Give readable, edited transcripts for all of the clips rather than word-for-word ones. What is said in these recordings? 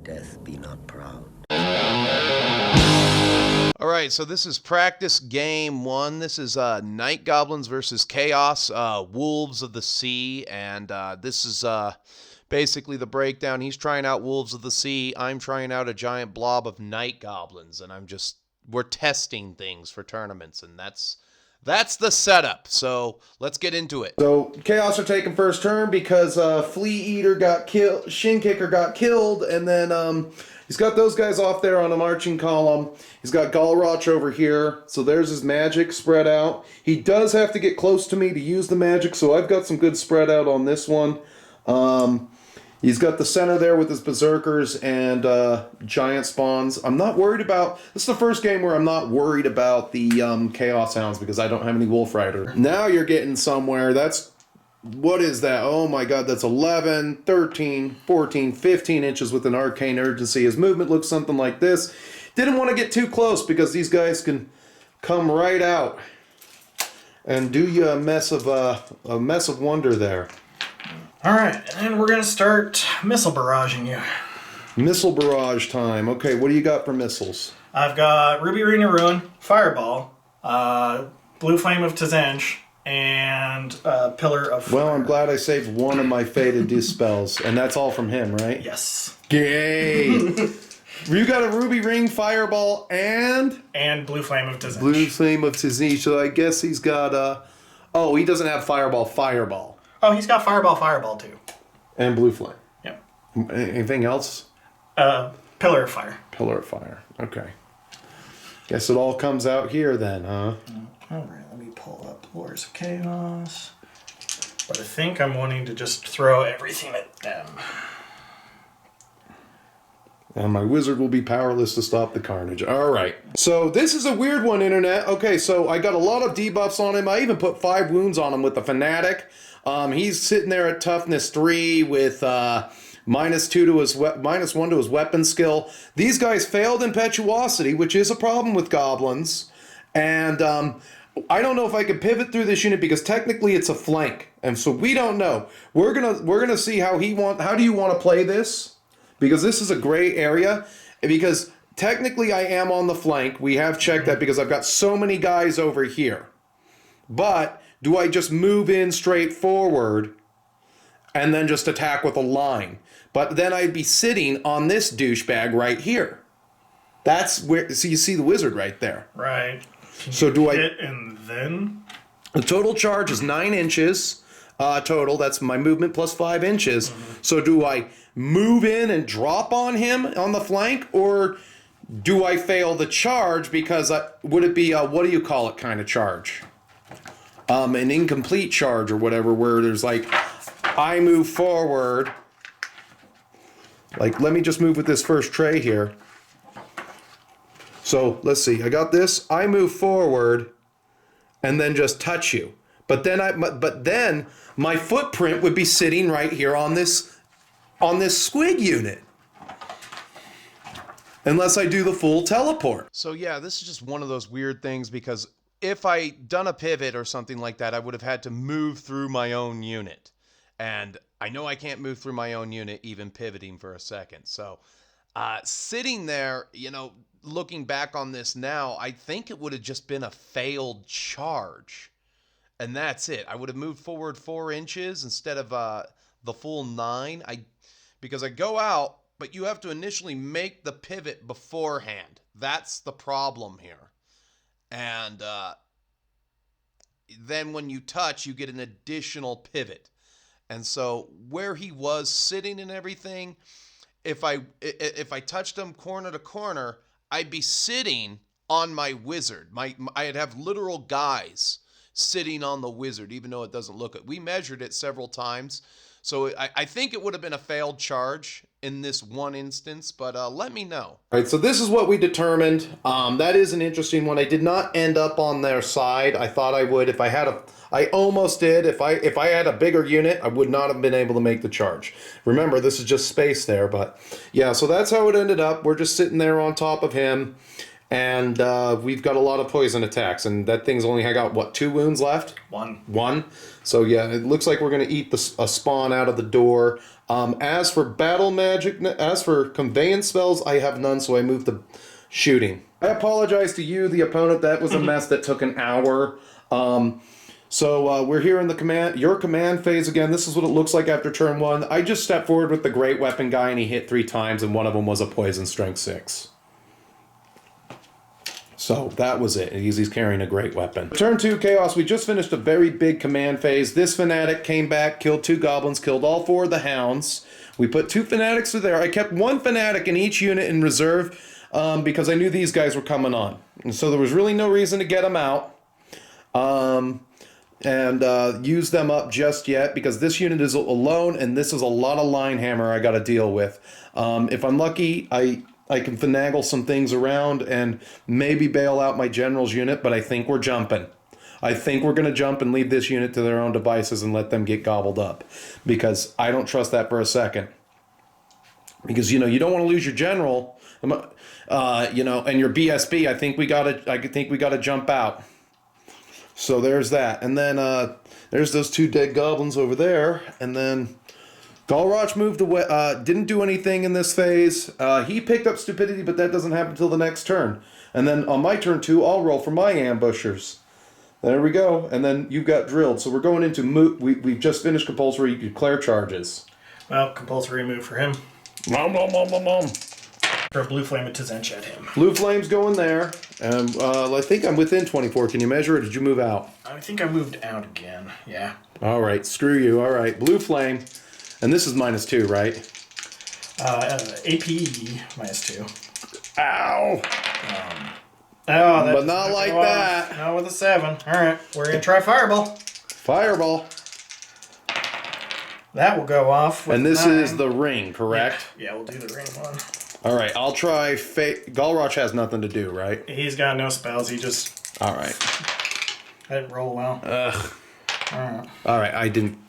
Death be not proud. All right, so this is practice game 1. This is Night Goblins versus Chaos, Wolves of the Sea, and this is basically the breakdown. He's trying out Wolves of the Sea. I'm trying out a giant blob of Night Goblins, and we're testing things for tournaments, and that's the setup. So let's get into it. So Chaos are taking first turn because Flea Eater got killed, Shin Kicker got killed, and then he's got those guys off there on a marching column. He's got Galroch over here, so there's his magic spread out. He does have to get close to me to use the magic, so I've got some good spread out on this one. He's got the center there with his berserkers and giant spawns. I'm not worried about... This is the first game where I'm not worried about the Chaos Hounds because I don't have any Wolf Rider. Now you're getting somewhere. That's... What is that? Oh my god, that's 11, 13, 14, 15 inches with an arcane urgency. His movement looks something like this. Didn't want to get too close because these guys can come right out and do you a mess of wonder there. Alright, and we're going to start missile barraging you. Missile barrage time. Okay, what do you got for missiles? I've got Ruby Ring of Ruin, Fireball, Blue Flame of Tzanch, and Pillar of Fire. Well, I'm glad I saved one of my faded dispels, and that's all from him, right? Yes. Yay! You got a Ruby Ring, Fireball, and Blue Flame of Tzanch. Blue Flame of Tzanch. So I guess he's got oh, he doesn't have Fireball. Oh, he's got Fireball too. And Blue Flame. Yep. Anything else? Pillar of Fire. Pillar of Fire. Okay. Guess it all comes out here then, huh? Alright, let me pull up Lords of Chaos. But I think I'm wanting to just throw everything at them. And my wizard will be powerless to stop the carnage. All right. So this is a weird one, Internet. Okay, so I got a lot of debuffs on him. I even put 5 wounds on him with the Fanatic. He's sitting there at toughness 3 with -1 to his weapon skill. These guys failed impetuosity, which is a problem with goblins. And I don't know if I could pivot through this unit because technically it's a flank, and so we don't know. We're gonna see how do you want to play this? Because this is a gray area, because technically I am on the flank. We have checked that because I've got so many guys over here. But do I just move in straight forward and then just attack with a line? But then I'd be sitting on this douchebag right here. That's where, so you see the wizard right there. Right. So do I hit and then? The total charge is 9 inches total. That's my movement plus 5 inches. So do I move in and drop on him on the flank, or do I fail the charge because would it be a, what do you call it kind of charge? An incomplete charge or whatever, where there's like, I move forward. Like, let me just move with this first tray here. So let's see, I got this. I move forward and then just touch you. But then my footprint would be sitting right here on this squid unit. Unless I do the full teleport. So yeah, this is just one of those weird things because if I done a pivot or something like that, I would have had to move through my own unit. And I know I can't move through my own unit even pivoting for a second. So sitting there, looking back on this now, I think it would have just been a failed charge. And that's it. I would have moved forward 4 inches instead of the full 9. Because I go out, but you have to initially make the pivot beforehand. That's the problem here. And then when you touch, you get an additional pivot. And so where he was sitting and everything, if I touched him corner to corner, I'd be sitting on my wizard. I'd have literal guys sitting on the wizard, even though it doesn't look it. We measured it several times. So I think it would have been a failed charge in this one instance, but let me know. All right, so this is what we determined. That is an interesting one. I did not end up on their side. I thought I would. I almost did. If I had a bigger unit, I would not have been able to make the charge. Remember, this is just space there, but yeah, so that's how it ended up. We're just sitting there on top of him. And we've got a lot of poison attacks, and that thing's only got, what, 2 wounds left? One. So yeah, it looks like we're going to eat a spawn out of the door. As for battle magic, as for conveyance spells, I have none, so I move to shooting. I apologize to you, the opponent. That was a mess that took an hour. So we're here in your command phase again. This is what it looks like after turn 1. I just stepped forward with the great weapon guy, and he hit 3 times, and one of them was a poison strength 6. So that was it. He's carrying a great weapon. Turn 2 Chaos. We just finished a very big command phase. This fanatic came back, killed 2 goblins, killed all 4 of the hounds. We put 2 fanatics there. I kept 1 fanatic in each unit in reserve because I knew these guys were coming on. And so there was really no reason to get them out and use them up just yet, because this unit is alone and this is a lot of line hammer I got to deal with. If I'm lucky, I can finagle some things around and maybe bail out my general's unit, but I think we're jumping. I think we're going to jump and leave this unit to their own devices and let them get gobbled up, because I don't trust that for a second. Because, you don't want to lose your general, and your BSB. I think we got to jump out. So there's that. And then there's those 2 dead goblins over there, and then Galroch moved away, didn't do anything in this phase. He picked up stupidity, but that doesn't happen until the next turn. And then on my turn 2, I'll roll for my ambushers. There we go. And then you've got drilled. So we're going into we've just finished compulsory declare charges. Well, compulsory move for him. For a blue flame of Tzench at him. Blue flame's going there. And I think I'm within 24. Can you measure, or did you move out? I think I moved out again. Yeah. All right. Screw you. All right. Blue flame. And this is -2, right? AP -2. Ow! But not like that. Not with a 7. All right, we're gonna try fireball. Fireball. That will go off. And this 9. is the ring, correct? Yeah, we'll do the ring one. All right, I'll try. Galroch has nothing to do, right? He's got no spells. He just. All right. I didn't roll well. Ugh. All right,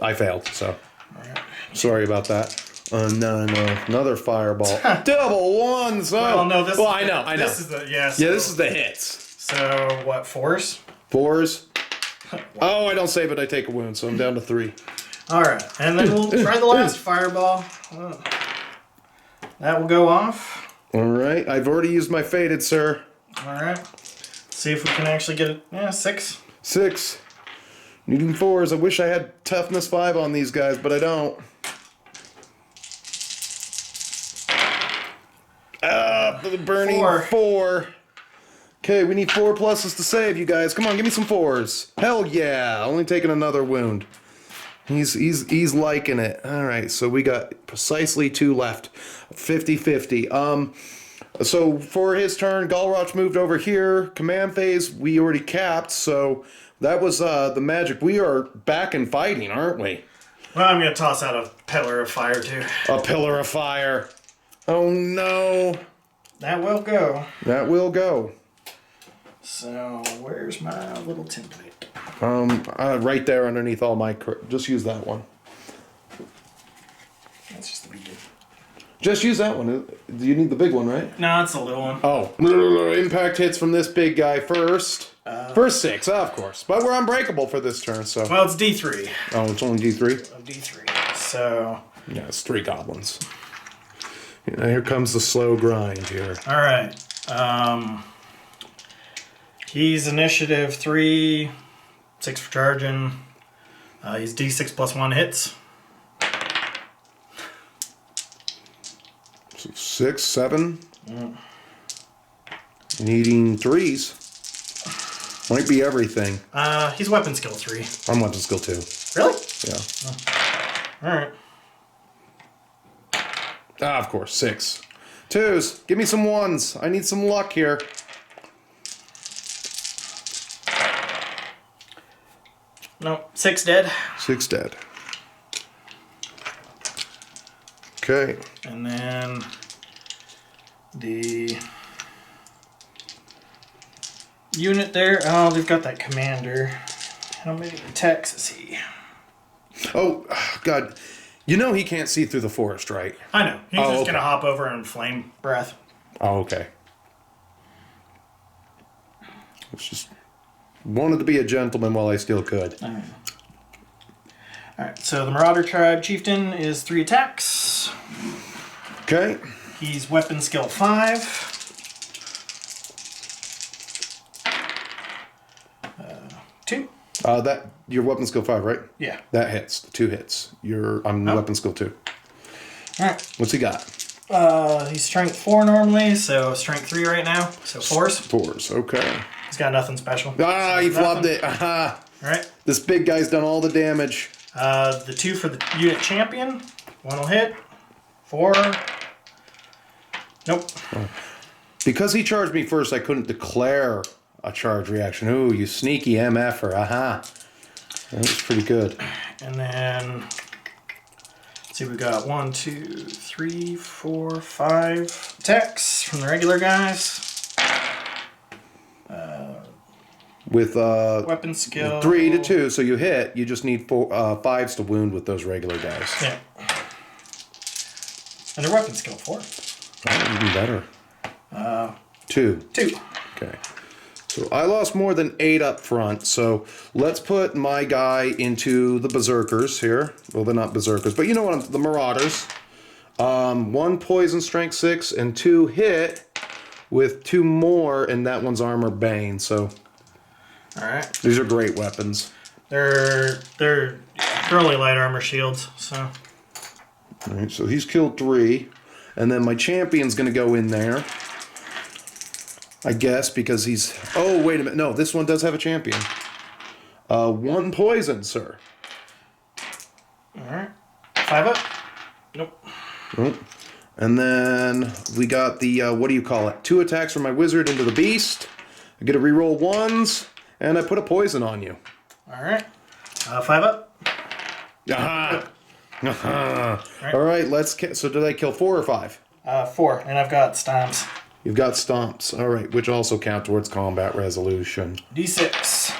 I failed. So. All right. Sorry about that. No, another fireball. Double ones. Oh. Well, no, this. Well, I know. This is the So, yeah, this is the hits. So what? 4s? 4s. Oh, I don't save it. I take a wound, so I'm down to 3. All right, and then we'll try the last fireball. That will go off. All right, I've already used my faded, sir. All right. See if we can actually get it. Yeah, 6. 6. Needing 4s. I wish I had toughness 5 on these guys, but I don't. The burning 4. Okay, we need 4 pluses to save, you guys. Come on, give me some 4s. Hell yeah! Only taking another wound. He's liking it. All right, so we got precisely 2 left. 50-50. So for his turn, Galroch moved over here. Command phase, we already capped, so that was the magic. We are back and fighting, aren't we? Well, I'm going to toss out a pillar of fire, too. A pillar of fire. Oh, no. That will go. That will go. So, where's my little template? Right there underneath all my... Just use that one. That's just the beginning. Just use that one. Do you need the big one, right? No, it's a little one. Oh. Impact hits from this big guy first. First 6, of course. But we're unbreakable for this turn, so... Well, it's D3. Oh, it's only D3? D3. So... Yeah, it's 3 goblins. Yeah, here comes the slow grind here. All right. He's initiative 3, 6 for charging. He's D6 plus 1 hits. 6, 7. Needing 3s. Might be everything. He's weapon skill 3. I'm weapon skill 2. Really? Yeah. All right. Of course, 6. 2s. Give me some 1s. I need some luck here. No, 6 dead. 6 dead. Okay. And then the unit there. Oh, they've got that commander. How many attacks is he? Oh, God. You know he can't see through the forest, right? I know. He's just going to hop over and flame breath. Oh, okay. It's just wanted to be a gentleman while I still could. Alright, so the Marauder Tribe Chieftain is 3 attacks. Okay. He's weapon skill 5. 2. That your weapon skill 5, right? Yeah. That hits. 2 hits. I'm weapon skill 2. Alright. What's he got? He's strength 4 normally, so strength 3 right now. So 4s. 4s, okay. He's got nothing special. Ah, he flopped it. Aha. Alright. This big guy's done all the damage. The 2 for the unit champion. 1 will hit. 4. Nope. Because he charged me first, I couldn't declare a charge reaction. Ooh, you sneaky MFer. Aha. That was pretty good. And then, let's see, we got 1, 2, 3, 4, 5 attacks from the regular guys. With Weapon skill 3 to 2, so you hit. You just need 5s to wound with those regular guys. Yeah. And their weapon skill 4. Oh, even better. 2. 2. Okay. So I lost more than 8 up front. So let's put my guy into the berserkers here. Well, they're not berserkers, but you know what? The marauders. 1 poison strength 6 and 2 hit with 2 more, and that one's armor bane. So. Alright. These are great weapons. They're only light armor shields, so. Alright, so he's killed 3. And then my champion's going to go in there. I guess because he's... Oh, wait a minute. No, this one does have a champion. 1 poison, sir. Alright. 5 up? Nope. Oh. And then we got the, what do you call it? 2 attacks from my wizard into the beast. I get to reroll 1s. And I put a poison on you. Alright. 5 up? Aha! Aha! Alright, so did I kill 4 or 5? 4, and I've got stomps. You've got stomps. Alright, which also count towards combat resolution. D6.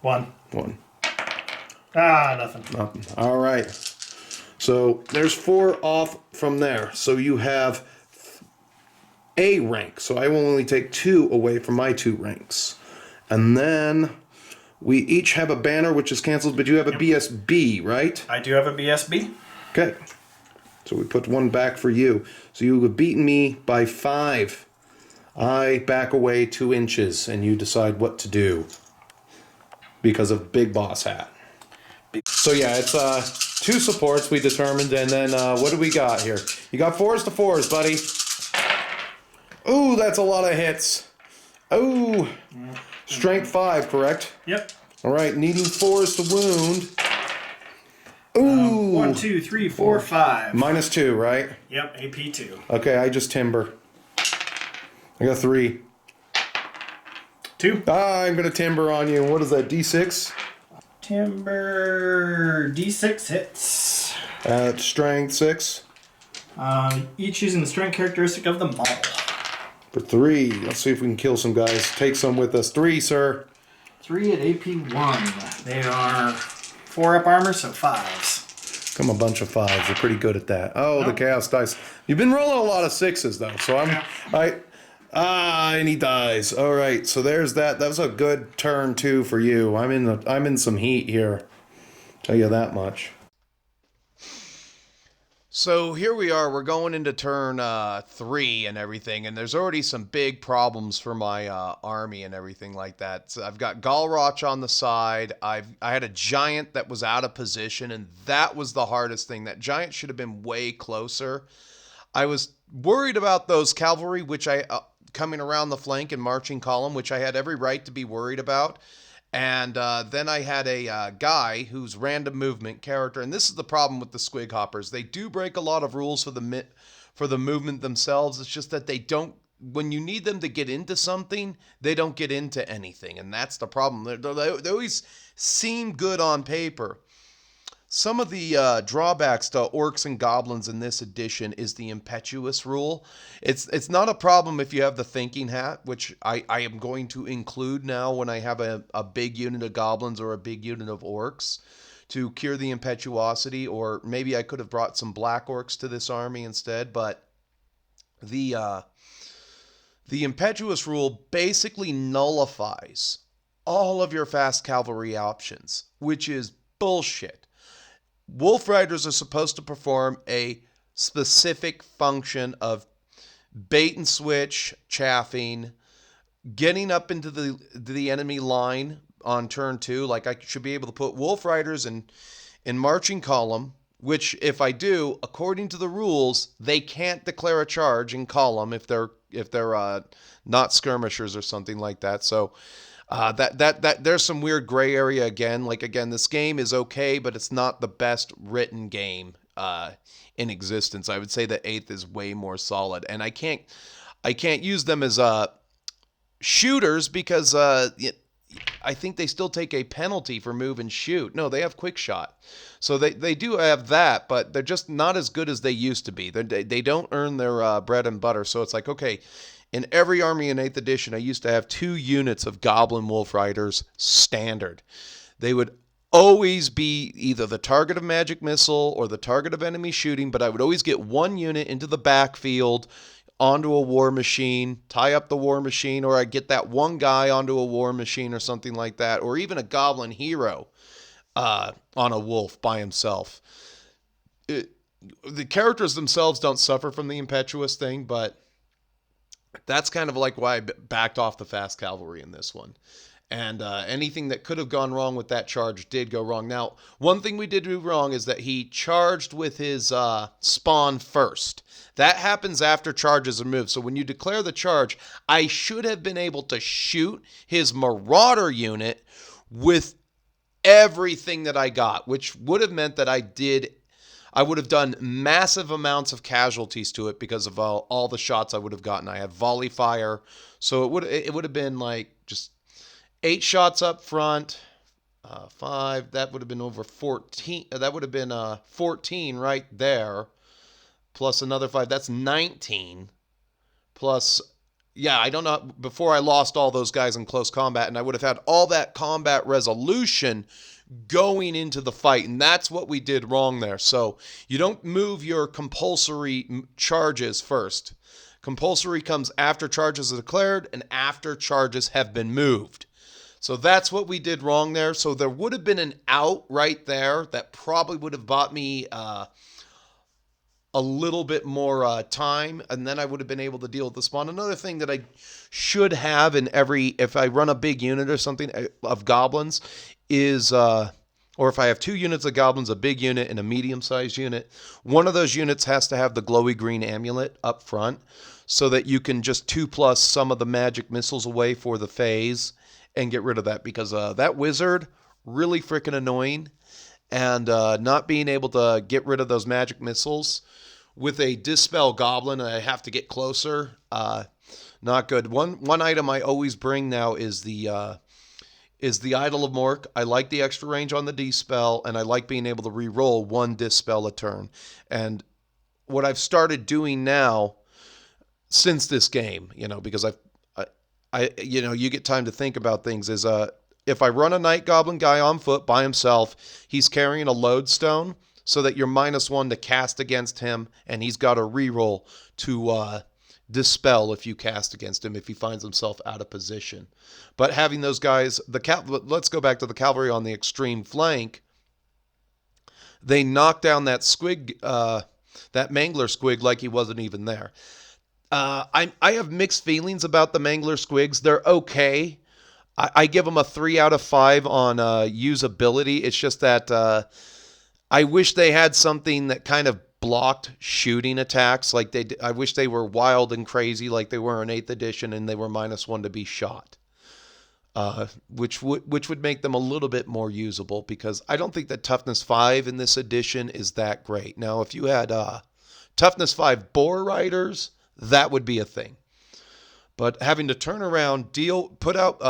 1. 1. Nothing. Nothing. Alright. So there's 4 off from there. So you have a rank. So I will only take 2 away from my 2 ranks. And then we each have a banner which is canceled, but you have a BSB, right? I do have a BSB. Okay. So we put 1 back for you. So you have beaten me by 5. I back away 2 inches, and you decide what to do because of Big Boss Hat. So yeah, it's 2 supports we determined, and then what do we got here? You got 4s to 4s, buddy. Ooh, that's a lot of hits. Ooh. Strength 5, correct? Yep. All right, needing 4s to wound. Ooh. 1, 2, 3, 4, 5. -2, right? Yep, AP 2. Okay, I just timber. I got 3. 2. I'm gonna timber on you. What is that? D6? Timber D6 hits. Strength 6. Each using the strength characteristic of the model. For 3. Let's see if we can kill some guys. Take some with us. 3, sir. 3 at AP 1. They are 4 up armor, so 5s. Come a bunch of 5s. You're pretty good at that. Oh, the chaos dice. You've been rolling a lot of 6s though, so and he dies. All right, so there's that. That was a good turn too for you. I'm in some heat here. Tell you that much. So here we are, we're going into turn 3 and everything, and there's already some big problems for my army and everything like that. So I've got Galroch on the side, I had a giant that was out of position, and that was the hardest thing. That giant should have been way closer. I was worried about those cavalry, which coming around the flank and marching column, which I had every right to be worried about. And then I had a guy who's random movement character, and this is the problem with the Squig Hoppers. They do break a lot of rules for the movement themselves. It's just that they don't. When you need them to get into something, they don't get into anything, and that's the problem. They always seem good on paper. Some of the drawbacks to orcs and goblins in this edition is the impetuous rule. It's not a problem if you have the thinking hat, which I am going to include now when I have a big unit of goblins or a big unit of orcs to cure the impetuosity, or maybe I could have brought some black orcs to this army instead, but The impetuous rule basically nullifies all of your fast cavalry options, which is bullshit. Wolf Riders are supposed to perform a specific function of bait and switch, chaffing, getting up into the enemy line on turn 2. Like, I should be able to put Wolf Riders in marching column, which if I do, according to the rules, they can't declare a charge in column if they're not skirmishers or something like that. So that there's some weird gray area again. Like, again, this game is okay, but it's not the best written game in existence. I would say that 8th is way more solid, and I can't use them as shooters because I think they still take a penalty for move and shoot. No, they have quick shot. So they do have that, but they're just not as good as they used to be. They don't earn their bread and butter. So it's like, okay, in every army in 8th edition, I used to have 2 units of Goblin Wolf Riders standard. They would always be either the target of magic missile or the target of enemy shooting, but I would always get 1 unit into the backfield onto a war machine, tie up the war machine, or I'd get that 1 guy onto a war machine or something like that, or even a goblin hero on a wolf by himself. The characters themselves don't suffer from the impetuous thing, but that's kind of like why I backed off the fast cavalry in this one. And anything that could have gone wrong with that charge did go wrong. Now, one thing we did do wrong is that he charged with his spawn first. That happens after charges are moved. So when you declare the charge, I should have been able to shoot his Marauder unit with everything that I got, which would have meant that I would have done massive amounts of casualties to it because of all the shots I would have gotten. I had volley fire, so it would have been like just 8 shots up front, 5. That would have been over 14. That would have been 14 right there, plus another 5. That's 19. Plus, yeah, I don't know. Before I lost all those guys in close combat, and I would have had all that combat resolution going into the fight, and that's what we did wrong there. So you don't move your compulsory charges first. Compulsory comes after charges are declared and after charges have been moved. So that's what we did wrong there. So there would have been an out right there that probably would have bought me a little bit more time, and then I would have been able to deal with the spawn. Another thing that I should have if I run a big unit or something of goblins is, or if I have 2 units of goblins, a big unit and a medium-sized unit, one of those units has to have the glowy green amulet up front so that you can just 2+ some of the magic missiles away for the phase and get rid of that, because that wizard, really freaking annoying, and not being able to get rid of those magic missiles with a Dispel Goblin, and I have to get closer, not good. One item I always bring now is the Idol of Mork. I like the extra range on the Dispel, and I like being able to re-roll 1 Dispel a turn. And what I've started doing now since this game, because you get time to think about things, is if I run a Night Goblin guy on foot by himself, he's carrying a lodestone so that you're -1 to cast against him, and he's got a reroll to dispel if you cast against him if he finds himself out of position. But having those guys, let's go back to the cavalry on the extreme flank. They knock down that squig, that Mangler squig, like he wasn't even there. I have mixed feelings about the Mangler squigs. They're okay. I give them a 3 out of 5 on usability. It's just that I wish they had something that kind of blocked shooting attacks. I wish they were wild and crazy like they were in 8th edition, and they were -1 to be shot. Which would make them a little bit more usable, because I don't think that Toughness 5 in this edition is that great. Now, if you had Toughness 5 Boar Riders, that would be a thing. But having to turn around, put out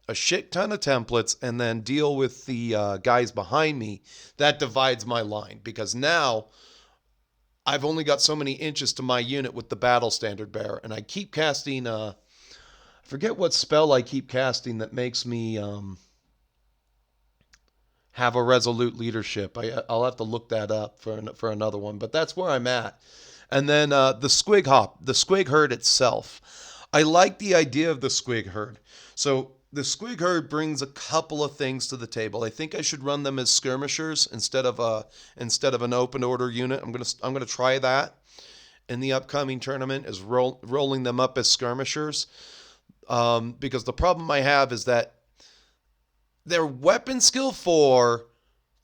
a shit ton of templates, and then deal with the guys behind me, that divides my line, because now I've only got so many inches to my unit with the Battle Standard Bearer, and I keep casting, I forget what spell I keep casting that makes me have a resolute leadership. I'll have to look that up for another one, but that's where I'm at. And then the Squig Herd itself. I like the idea of the squig herd. So the squig herd brings a couple of things to the table. I think I should run them as skirmishers instead of an open order unit. I'm gonna try that in the upcoming tournament, is rolling them up as skirmishers. Because the problem I have is that they're weapon skill 4,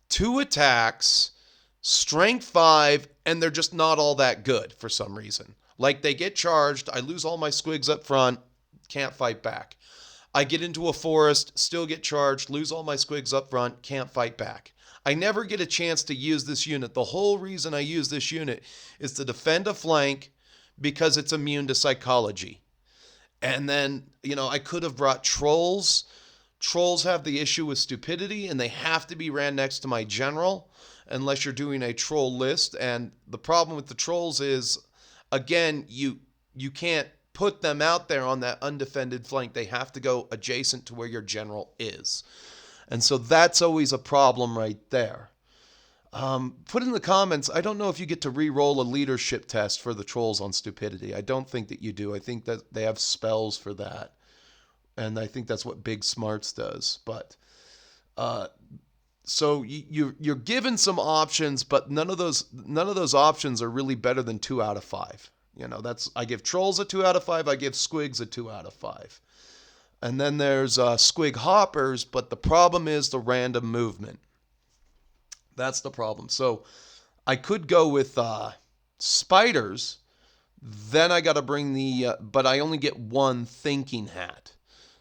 2 attacks, strength 5, and they're just not all that good for some reason. Like, they get charged, I lose all my squigs up front, can't fight back. I get into a forest, still get charged, lose all my squigs up front, can't fight back. I never get a chance to use this unit. The whole reason I use this unit is to defend a flank because it's immune to psychology. And then, I could have brought trolls. Trolls have the issue with stupidity, and they have to be ran next to my general unless you're doing a troll list. And the problem with the trolls is, again, you can't put them out there on that undefended flank. They have to go adjacent to where your general is. And so that's always a problem right there. Put in the comments, I don't know if you get to re-roll a leadership test for the trolls on stupidity. I don't think that you do. I think that they have spells for that. And I think that's what Big Smarts does. But so you're given some options, but none of those options are really better than 2 out of 5. I give trolls a 2 out of 5. I give squigs a 2 out of 5. And then there's squig hoppers, but the problem is the random movement. That's the problem. So I could go with spiders. Then I got to bring but I only get 1 thinking hat.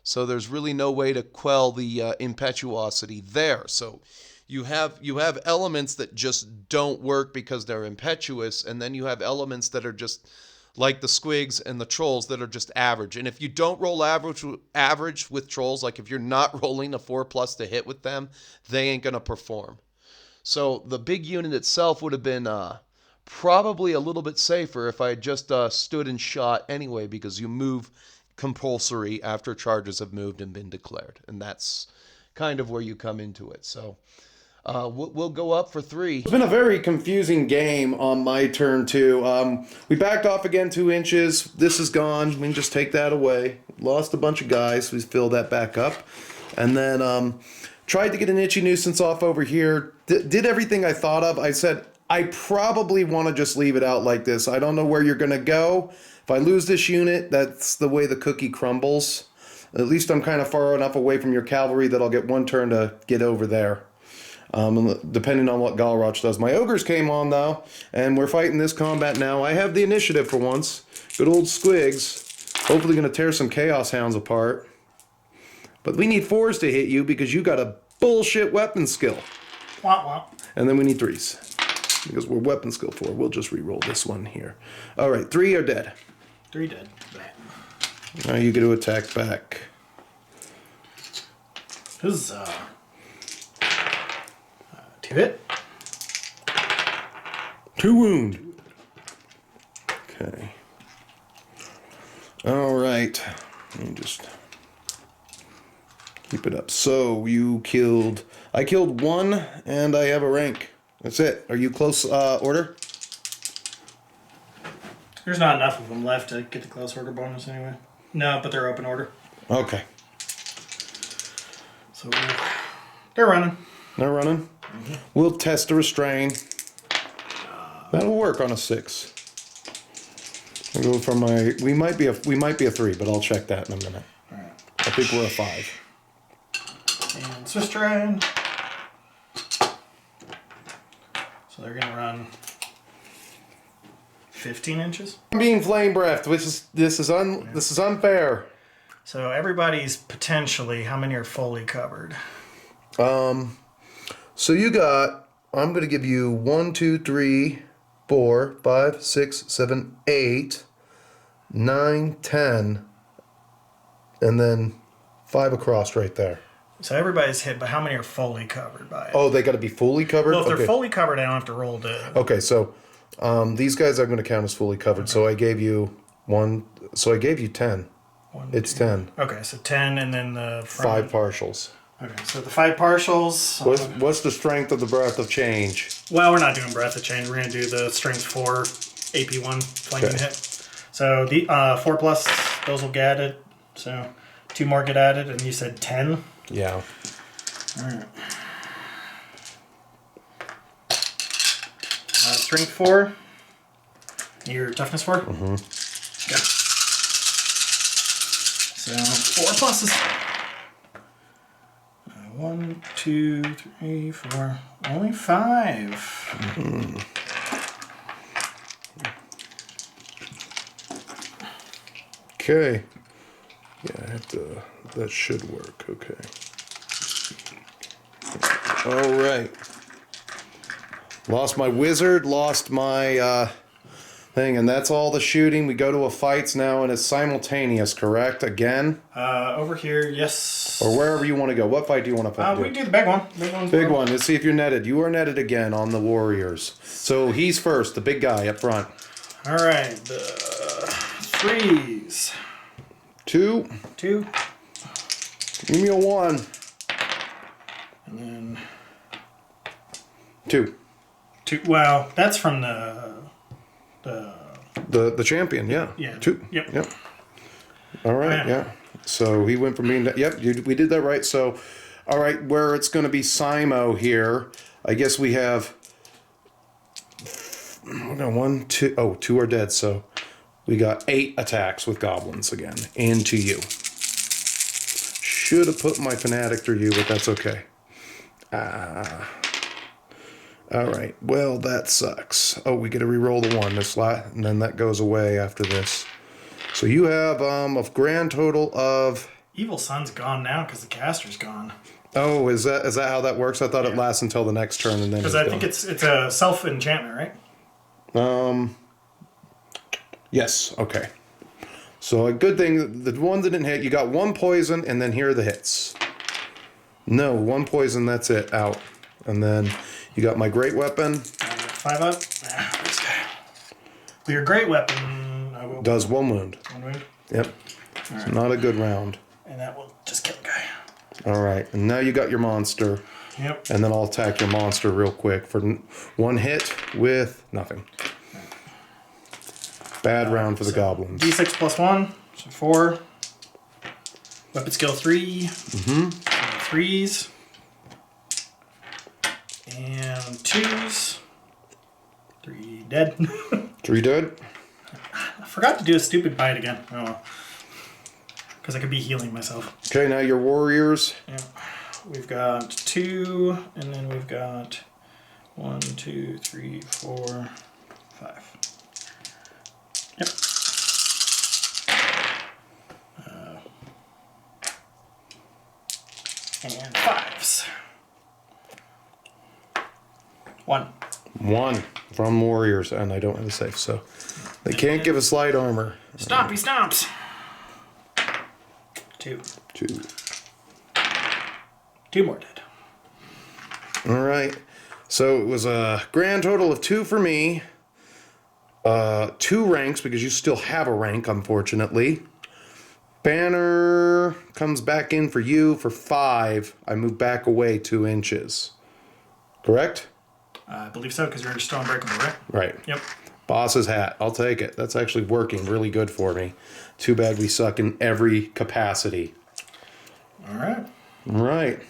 So there's really no way to quell the impetuosity there. So you have elements that just don't work because they're impetuous, and then you have elements that are just like the squigs and the trolls that are just average. And if you don't roll average with trolls, like if you're not rolling a 4+ to hit with them, they ain't gonna perform. So the big unit itself would have been probably a little bit safer if I had just stood and shot anyway, because you move compulsory after charges have moved and been declared. And that's kind of where you come into it. So we'll go up for 3. It's been a very confusing game on my turn, too. We backed off again 2 inches. This is gone. We can just take that away. Lost a bunch of guys. We filled that back up. And then tried to get an itchy nuisance off over here. Did everything I thought of. I said, I probably want to just leave it out like this. I don't know where you're going to go. If I lose this unit, that's the way the cookie crumbles. At least I'm kind of far enough away from your cavalry that I'll get 1 turn to get over there. Depending on what Galroch does. My ogres came on, though, and we're fighting this combat now. I have the initiative for once. Good old squigs. Hopefully going to tear some chaos hounds apart. But we need 4s to hit you because you got a bullshit weapon skill. Wah, wah. And then we need 3s. Because we're weapon skill 4. We'll just re-roll this one here. Alright, 3 are dead. 3 dead. Now you get to attack back. Huzzah. 2 hit. 2 wound. Okay. Alright. Let me just keep it up. So you killed... I killed 1 and I have a rank. That's it. Are you close order? There's not enough of them left to get the close order bonus anyway. No, but they're open order. Okay. So they're running. They're running. Mm-hmm. We'll test the restrain. That'll work on a 6. I'll go for my. We might be a 3, but I'll check that in a minute. All right. I think we're a 5. And Swiss terrain. So they're gonna run 15 inches. I'm being flame breathed. This is unfair. So everybody's potentially, how many are fully covered? So you got, I'm going to give you 1, 2, 3, 4, 5, 6, 7, 8, 9, 10, and then 5 across right there. So everybody's hit, but how many are fully covered by it? Oh, they got to be fully covered? Well, if they're fully covered, I don't have to roll to... Okay, so these guys are going to count as fully covered. Okay. So I gave you 1, so I gave you 10. It's 10. Okay, so 10 and then the... 5 partials. Okay, so the 5 partials... What's the strength of the Breath of Change? Well, we're not doing Breath of Change. We're going to do the strength 4 AP1 flanking hit. So the 4 plus Those will get added. So 2 more get added, and you said 10. Yeah. All right. Strength 4. Your toughness 4. Mm-hmm. Okay. So 4 pluses. 1, 2, 3, 4. Only 5. Mm-hmm. Okay. Yeah, I have to. That should work. Okay. All right. Lost my wizard. Lost my thing, and that's all the shooting. We go to a fights now, and it's simultaneous. Correct? Again. Over here, yes. Or wherever you want to go. What fight do you want to do? We do the big one. Big one. Let's see if you're netted. You are netted again on the Warriors. So he's first, the big guy up front. All right. The 3s. 2. 2. Give me a 1. And then 2. 2. Wow, that's from The champion, yeah. Yeah. 2. Yep. All right, Yeah. yeah. So he went from being... we did that right. So, all right, where it's going to be Simo here, I guess we have... No, 1, 2... Oh, 2 are dead, so we got 8 attacks with goblins again into you. Should have put my fanatic through you, but that's okay. All right. Well, that sucks. Oh, we get to re-roll the 1 this and then that goes away after this. So you have a grand total of... Evil Sun's gone now because the caster's gone. Oh, is that how that works? I thought it lasts until the next turn and then. Because I think it's a self enchantment, right? Yes. Okay. So a good thing, the one that didn't hit, you got 1 poison, and then here are the hits. No, 1 poison, that's it, out. And then you got my great weapon. 5 up. Well, your great weapon Does 1 wound. 1 wound. Yep. Right. So not a good round. And that will just kill the guy. All right, and now you got your monster. Yep. And then I'll attack your monster real quick for 1 hit with nothing. Bad round for the goblins. D6 plus 1, so 4. Weapon skill 3. 3s. And 2s. 3 dead. 3 dead. I forgot to do a stupid bite again. Oh well. Because I could be healing myself. Okay, now your warriors. Yeah. We've got 2, and then we've got 1, 2, 3, 4, 5. Yep. And 5s. 1. 1 from warriors, and I don't have a safe, so they can't give us light armor. Stompy stomps. 2. 2. 2 more dead. All right. So it was a grand total of 2 for me. 2 ranks because you still have a rank, unfortunately. Banner comes back in for you for 5. I move back away 2 inches. Correct? I believe so, because you're still unbreakable, right? Right. Yep. Boss's hat. I'll take it. That's actually working really good for me. Too bad we suck in every capacity. All right. Right.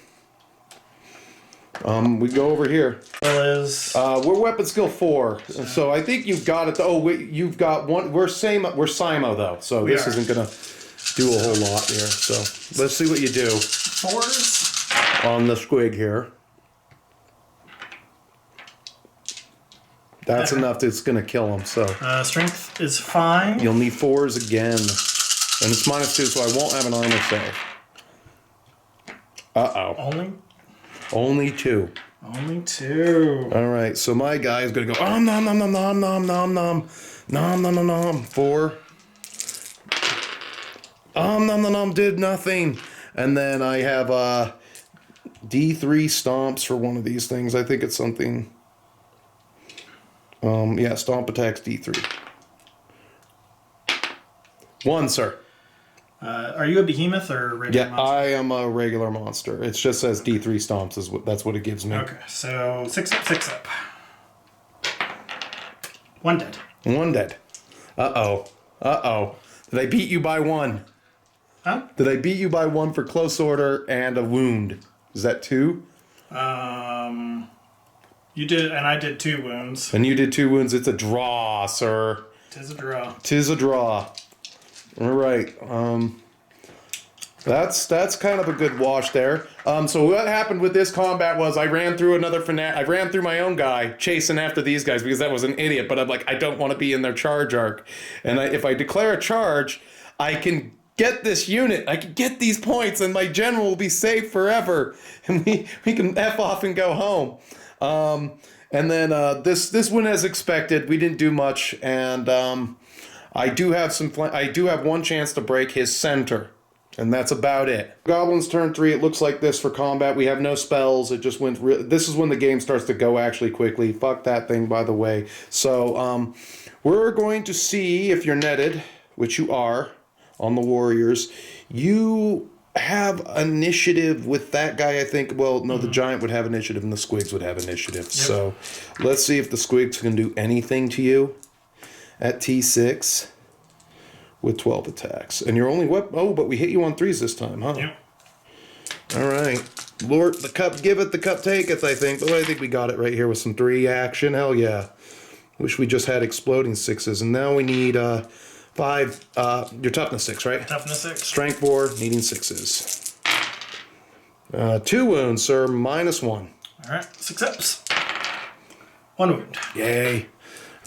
We go over here. Is We're weapon skill 4, so I think you've got it. Oh, wait, you've got 1. We're Simo though, so this isn't gonna do a whole lot here. So let's see what you do 4s on the squig here. That's enough. That's gonna kill him. So strength is 5. you'll need 4s again, and it's -2, so I won't have an armor save. Only 2. Only 2. All right, so my guy is gonna go nom nom nom nom nom nom nom nom nom nom nom 4. Nom nom nom did nothing, and then I have D3 stomps for one of these things. I think it's something. Yeah, stomp attacks D3. 1, sir. Are you a behemoth or a regular Yeah, monster? I am a regular monster. It just says D3 stomps that's what it gives me. Okay, so 6 up, 6 up. 1 dead. 1 dead. Uh-oh. Did I beat you by 1? Huh? Did I beat you by 1 for close order and a wound? Is that 2? You did, and I did 2 wounds. And you did 2 wounds. It's a draw, sir. Tis a draw. Tis a draw. All right. That's kind of a good wash there. So what happened with this combat was I ran through I ran through my own guy chasing after these guys because that was an idiot. But I'm like, I don't want to be in their charge arc. And if I declare a charge, I can get this unit. I can get these points, and my general will be safe forever. And we can F off and go home. And then this went as expected. We didn't do much, and I do have one chance to break his center, and that's about it. Goblins turn 3. It looks like this for combat. We have no spells. It just went. This is when the game starts to go actually quickly. Fuck that thing, by the way. So we're going to see if you're netted, which you are, on the Warriors. You have initiative with that guy, I think. Well, no, the giant would have initiative and the squigs would have initiative. Yep. So let's see if the squigs can do anything to you at T6 with 12 attacks. And you're only but we hit you on 3s this time, huh? Yep. All right. Lord, the cup giveth, the cup taketh, I think. But I think we got it right here with some 3 action. Hell yeah. Wish we just had exploding 6s. And now we need 5. Your toughness 6, right? Toughness 6. Strength 4, needing 6s. 2 wounds, sir. -1. All right. 6 ups. 1 wound. Yay.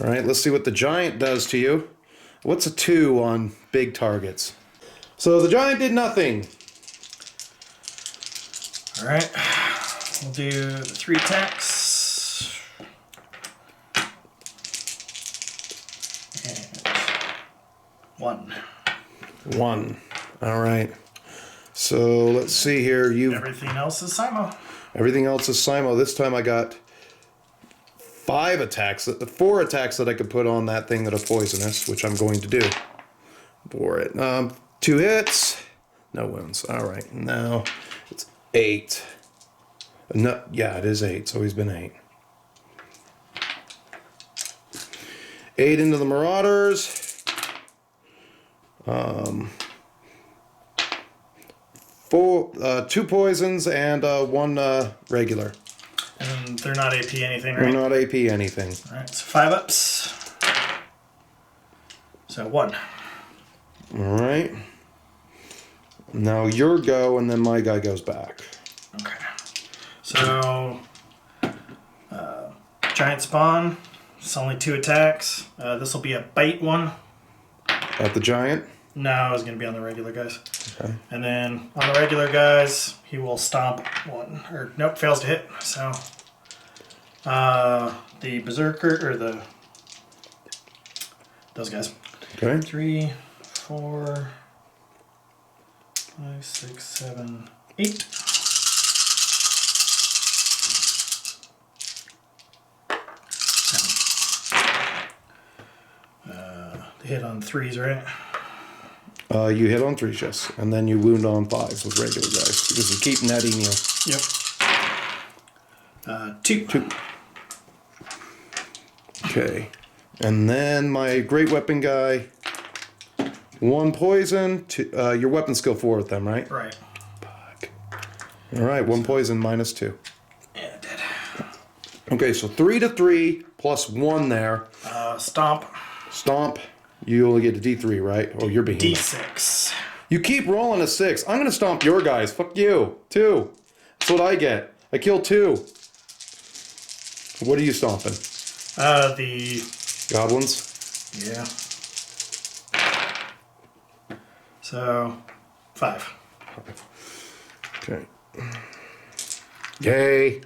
All right, let's see what the giant does to you. What's a 2 on big targets? So the giant did nothing. All right. We'll do the 3 attacks. And 1. All right. So let's see here. Everything else is Simo. Everything else is Simo. This time I got 4 attacks that I could put on that thing that are poisonous, which I'm going to do for it. 2 hits, no wounds. All right, now it's 8. No, yeah, it is 8. So he's been 8. 8 into the Marauders. 2 poisons and 1 regular. And they're not AP anything, right? They're not AP anything. All right, so 5 ups. So 1. All right. Now your go, and then my guy goes back. Okay. So, giant spawn. It's only 2 attacks. This will be a bite 1. At the giant? No, it's going to be on the regular guys. Okay. And then on the regular guys, he will stomp 1. Or, nope, fails to hit. So, the berserker, or those guys. Okay. 3, 4, 5, 6, 7, 8. They hit on 3s, right? You hit on 3s, yes. And then you wound on 5s with regular guys. Because you keep netting you. Yep. 2. 2. Okay. And then my great weapon guy. 1 poison. 2, your weapon skill 4 with them, right? Right. Fuck. All right, 1 poison -2. Yeah, it did. Okay, so 3 to 3 plus 1 there. Stomp. Stomp. You only get a D3, right? Oh, you're behind. D6. You keep rolling a 6. I'm going to stomp your guys. Fuck you. 2. That's what I get. I kill 2. What are you stomping? The... Goblins? Yeah. So, 5. Okay. Yay.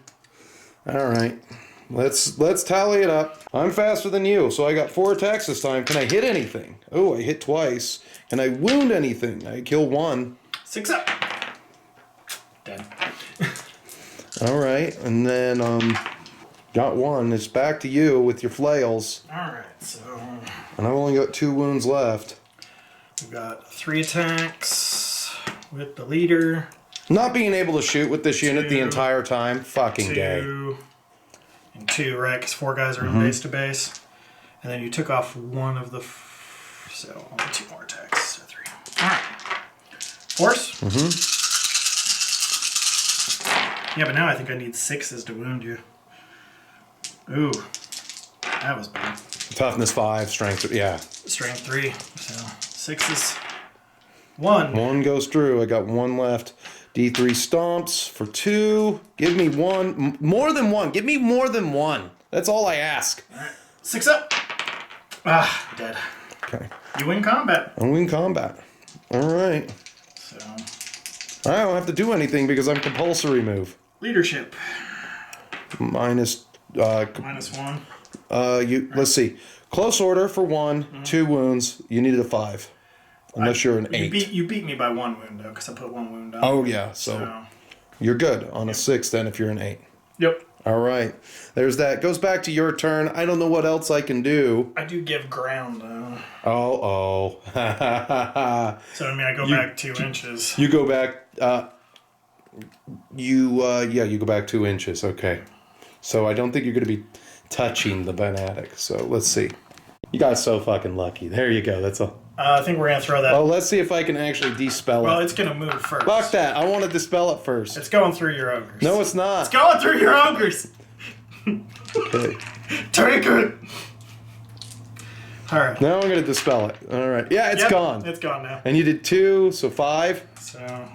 All right. Let's tally it up. I'm faster than you, so I got 4 attacks this time. Can I hit anything? Oh, I hit twice. Can I wound anything? I kill 1. 6 up. Dead. All right, and then got 1. It's back to you with your flails. All right, so And I've only got 2 wounds left. we've got 3 attacks with the leader. Not being able to shoot with this unit the 2, entire time, fucking gay. 2, and 2, right? Because 4 guys are in base to base. And then you took off 1 of the... so, only 2 more attacks. Force? Mm-hmm. Yeah, but now I think I need 6s to wound you. Ooh. That was bad. Toughness 5, strength, yeah. Strength 3. So 6s. 1. 1 goes through. I got 1 left. D3 stomps for 2. Give me 1. More than 1. Give me more than 1. That's all I ask. All right. 6 up. Ah, dead. Okay. You win combat. I win combat. All right. So. I don't have to do anything because I'm compulsory move. Leadership. Minus. -1. Let's see. Close order for 1, 2 wounds. You needed a 5. Unless you're an 8. You beat me by 1 wound, though, because I put 1 wound on. Oh, yeah. So you're good on a 6 then if you're an 8. Yep. All right. There's that. Goes back to your turn. I don't know what else I can do. I do give ground, though. Oh. So, I mean, I go back 2 inches. You go back. You go back 2 inches. Okay. So I don't think you're going to be touching the fanatic. So let's see. You got so fucking lucky. There you go. That's all. I think we're going to throw that. Oh, let's see if I can actually dispel Well, it. it's going to move first. Fuck that. I want to dispel it first. It's going through your ogres. No, it's not. It's going through your ogres. Okay. Take it. All right. Now I'm going to dispel it. All right. Yeah, it's gone. It's gone now. And you did 2, so 5. So.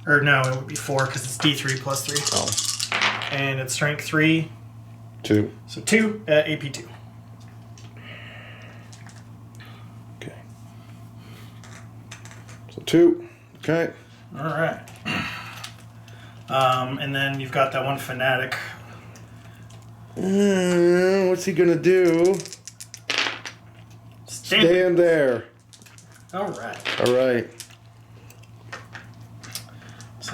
Or no, it would be 4 because it's D3 plus 3. Oh. And it's strength 3. 2. So 2 at AP2. Okay. So 2. Okay. All right. And then you've got that one fanatic. What's he gonna do? Stand there. All right. All right. So,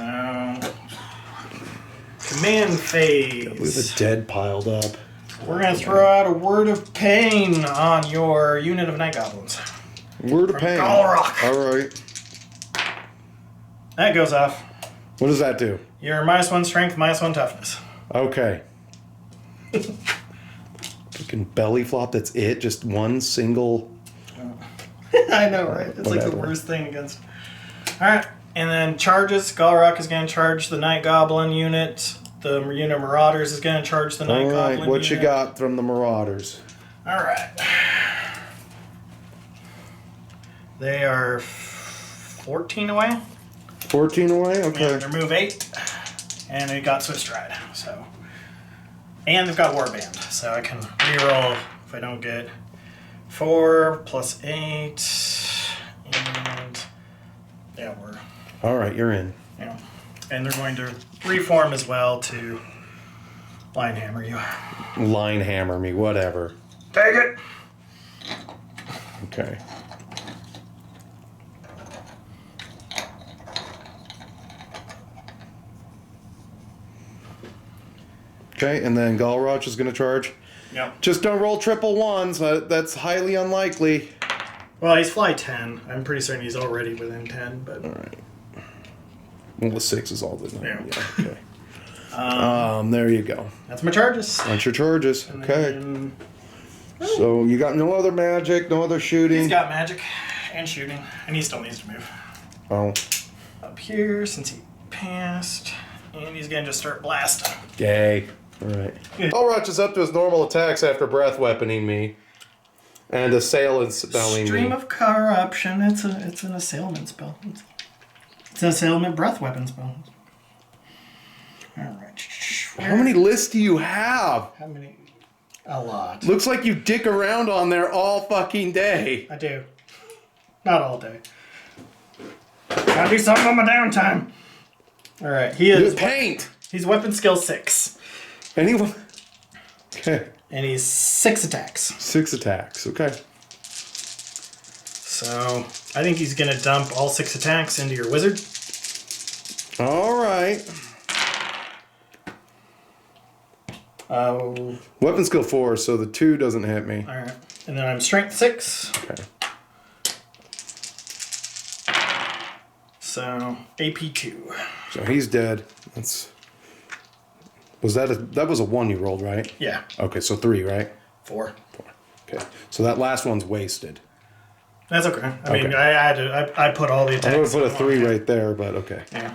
command phase. We have a dead piled up. We're gonna throw out a word of pain on your unit of night goblins. Word of pain. Galrock. All right. That goes off. What does that do? You're -1 strength, -1 toughness. Okay. Fucking belly flop. That's it. Just one single. I know, right? It's like the Whatever. worst thing against. All right, and then charges. Galrock is going to charge the Night Goblin unit. The unit of Marauders is going to charge the Night All Goblin right. What unit. you got from the Marauders? All right. They are 14 away. 14 away. Okay. Yeah, their move 8, and they got Swift Stride. So, and they've got Warband, so I can reroll if I don't get 4 plus 8, and yeah, we're. All right. You're in. Yeah. And they're going to reform as well to line hammer you. Line hammer me. Whatever. Take it. Okay. Okay, and then Galroch is going to charge. Yep. Just don't roll triple ones. That's highly unlikely. Well, he's fly 10. I'm pretty certain he's already within 10, but. All right. Well, the 6 is all the Yeah. Okay. There you go. That's my charges. That's your charges. And Okay. then So you got no other magic, no other shooting. he's got magic and shooting, and he still needs to move. Oh. Up here, since he passed, and he's going to just start blasting. Yay. All right. Galroch is up to his normal attacks after breath weaponing me. And assailant spelling me. Stream of corruption. It's an assailant spell. It's an assailant breath weapon spell. All right. How many lists do you have? How many? A lot. Looks like you dick around on there all fucking day. I do. Not all day. Gotta do something on my downtime. All right. He is. Paint. He's weapon skill 6. Anyone? Okay. And he's 6 attacks. 6 attacks. Okay. So I think he's gonna dump all 6 attacks into your wizard. All right. Weapon skill 4, so the 2 doesn't hit me. All right. And then I'm strength 6. Okay. So AP 2. So he's dead. That was a 1 you rolled, right? Yeah. Okay, so 3, right? 4. Okay. So that last one's wasted. That's okay. I mean, Okay. I put all the attacks. I would put a in one 3 hand. right there, but okay. Yeah.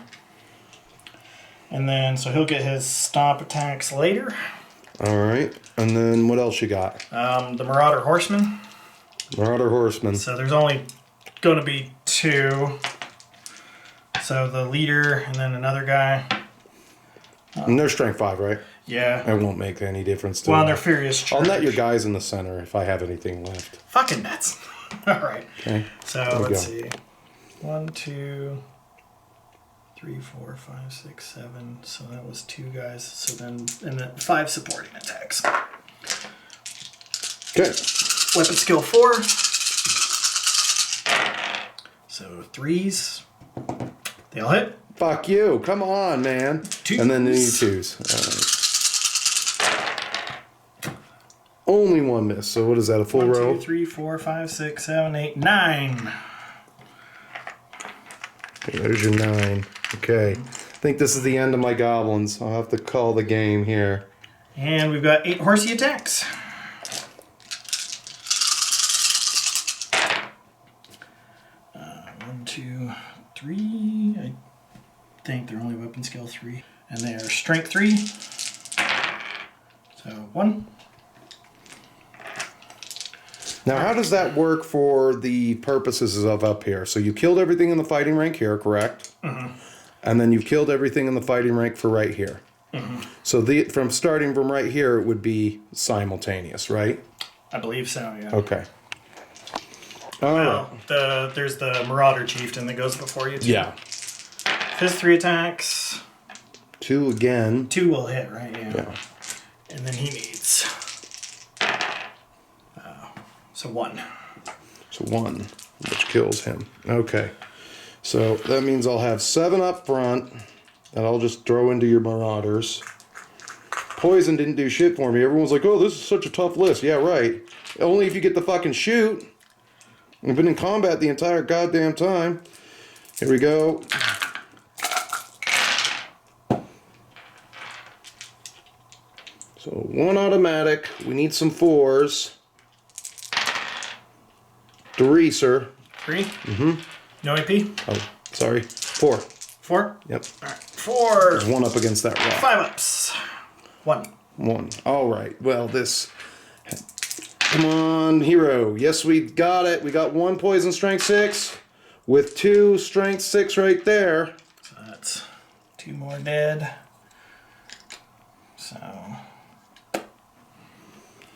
And then, so he'll get his stomp attacks later. All right. And then what else you got? The Marauder Horseman. Marauder Horseman. So there's only going to be 2. So the leader and then another guy. And they're strength 5, right? Yeah. It won't make any difference to Well, them. they're Furious I'll Charge. net your guys in the center if I have anything left. Fucking nuts. All right. Okay. So we let's go. see. 1, 2, 3, 4, 5, 6, 7. So that was 2 guys. So then, and then 5 supporting attacks. Okay. Weapon skill 4. So 3s. They'll hit. Fuck you. Come on, man. Twos. And then these 2s. All right. Only 1 miss. So what is that, a full 1, row? 2, 3, 4, 5, 6, 7, 8, 9. Okay, there's your 9. Okay. I think this is the end of my goblins. I'll have to call the game here. And we've got 8 horsey attacks. One, 2, 3. I think they're only weapon skill 3. And they are strength 3. So 1. Now, how does that work for the purposes of up here? So you killed everything in the fighting rank here, correct? Mm-hmm. And then you've killed everything in the fighting rank for right here. Mm-hmm. So from starting from right here, it would be simultaneous, right? I believe so, yeah. Okay. All right. Well, there's the Marauder Chieftain that goes before you, too. Yeah. His 3 attacks. 2 again. 2 will hit, right? Yeah. Yeah. And then he needs. So 1. So 1, which kills him. Okay. So that means I'll have 7 up front that I'll just throw into your Marauders. Poison didn't do shit for me. Everyone's like, oh, this is such a tough list. Yeah, right. Only if you get the fucking shoot. I've been in combat the entire goddamn time. Here we go. So 1 automatic. We need some 4s. 3, sir. 3? Mm-hmm. No AP? Oh, sorry. 4. 4? Yep. All right. 4. There's 1 up against that rock. 5 ups. 1. 1. All right. Well, this. Come on, hero. Yes, we got it. We got 1 poison strength 6 with 2 strength 6 right there. So that's 2 more dead. So.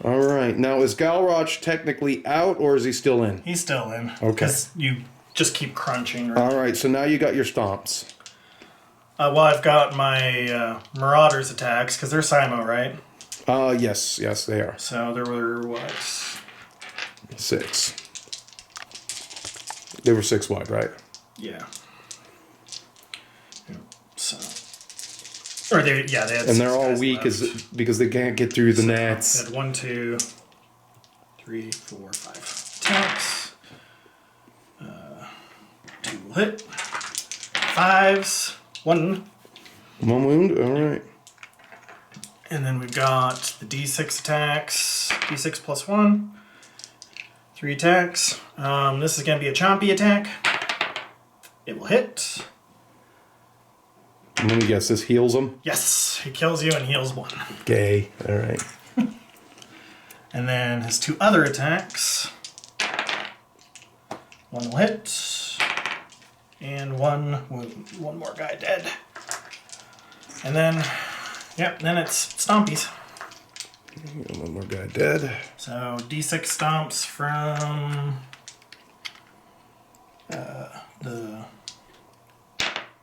All right. Now, is Galroch technically out or is he still in? He's still in. Okay. Because you just keep crunching. Right? All right. So now you got your stomps. Well, I've got my Marauders attacks because they're Simo, right? Yes. Yes, they are. So there were what? 6. They were 6 wide, right? Yeah. So. Or they had. And they're all weak because they can't get through the nets. They had 1, 2, 3, 4, 5 attacks. 2 will hit. 5s. 1. 1 wound. All right. And then we've got the D6 attacks. D6 plus 1. 3 attacks. This is going to be a chompy attack. It will hit. Let me guess. This heals them. Yes, he kills you and heals 1. Gay. All right. And then his 2 other attacks. 1 will hit. And 1 wound. 1 more guy dead. And then, then it's stompies. 1 more guy dead. So D6 stomps from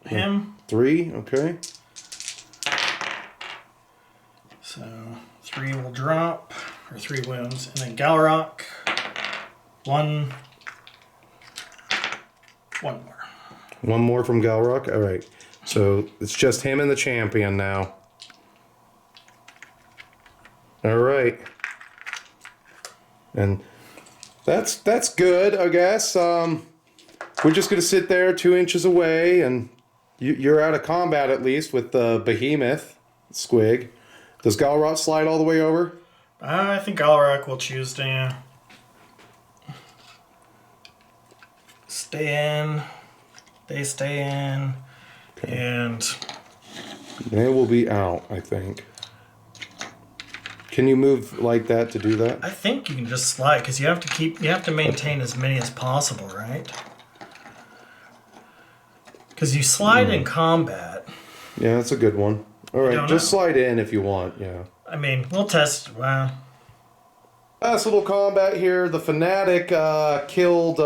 him. 3, okay. So 3 will drop, or 3 wounds, and then Galrock, 1 more. 1 more from Galrock. All right. So it's just him and the champion now. All right. And that's good, I guess. We're just gonna sit there 2 inches away, and you're out of combat at least with the behemoth squig. Does Galrock slide all the way over? I think Galrock will choose to. stay in. They stay in. And They will be out, I think. Can you move like that to do that? I think you can just slide because you have to maintain as many as possible, right? Because you slide in combat. Yeah, that's a good one. All right, just slide in if you want. Yeah. I mean, we'll test. Wow. Last little combat here. The fanatic killed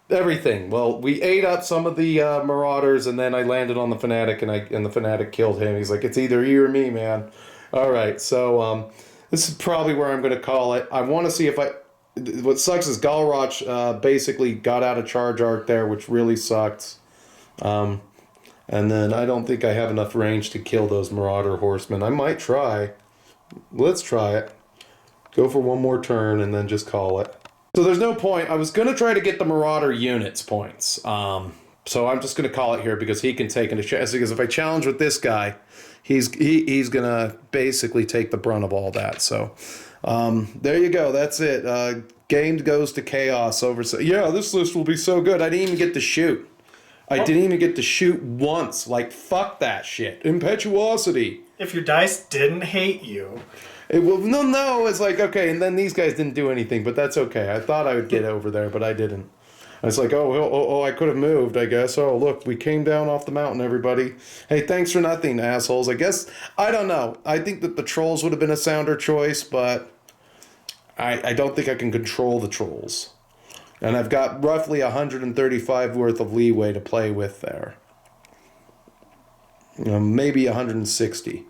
everything. Well, we ate up some of the marauders, and then I landed on the fanatic, and the fanatic killed him. He's like, "It's either you or me, man." All right, so this is probably where I'm going to call it. I want to see if I. What sucks is Galroch basically got out of charge arc there, which really sucked. And then I don't think I have enough range to kill those marauder horsemen. I might try. Let's try it. Go for one more turn and then just call it. So there's no point. I was going to try to get the marauder units points. So I'm just going to call it here because he can take into chance. Because if I challenge with this guy, he's going to basically take the brunt of all that. So there you go. That's it. Game goes to chaos over. So yeah, this list will be so good. I didn't even get to shoot. I didn't even get to shoot once. Like, fuck that shit. Impetuosity. If your dice didn't hate you. No. It's like, okay, and then these guys didn't do anything, but that's okay. I thought I would get over there, but I didn't. I was like, oh, I could have moved, I guess. Oh, look, we came down off the mountain, everybody. Hey, thanks for nothing, assholes. I guess, I don't know. I think that the trolls would have been a sounder choice, but I don't think I can control the trolls. And I've got roughly 135 worth of leeway to play with there. Maybe 160.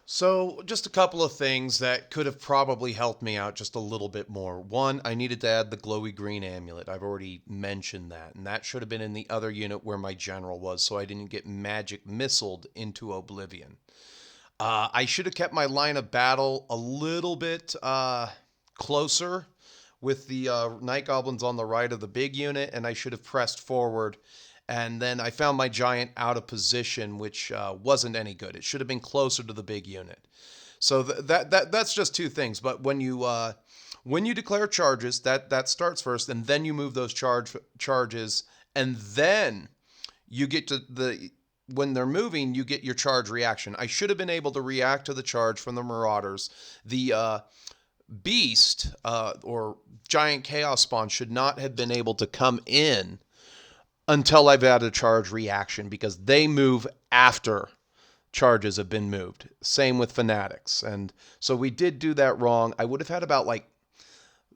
So, just a couple of things that could have probably helped me out just a little bit more. One, I needed to add the glowy green amulet. I've already mentioned that. And that should have been in the other unit where my general was, so I didn't get magic missiled into oblivion. I should have kept my line of battle a little bit closer with the Night Goblins on the right of the big unit, and I should have pressed forward. And then I found my giant out of position, which wasn't any good. It should have been closer to the big unit. So that's just two things. But when you declare charges, that starts first, and then you move those charges, and then you get to when they're moving, you get your charge reaction. I should have been able to react to the charge from the Marauders. The beast or giant chaos spawn should not have been able to come in until I've had a charge reaction, because they move after charges have been moved. Same with fanatics. And so we did do that wrong. I would have had about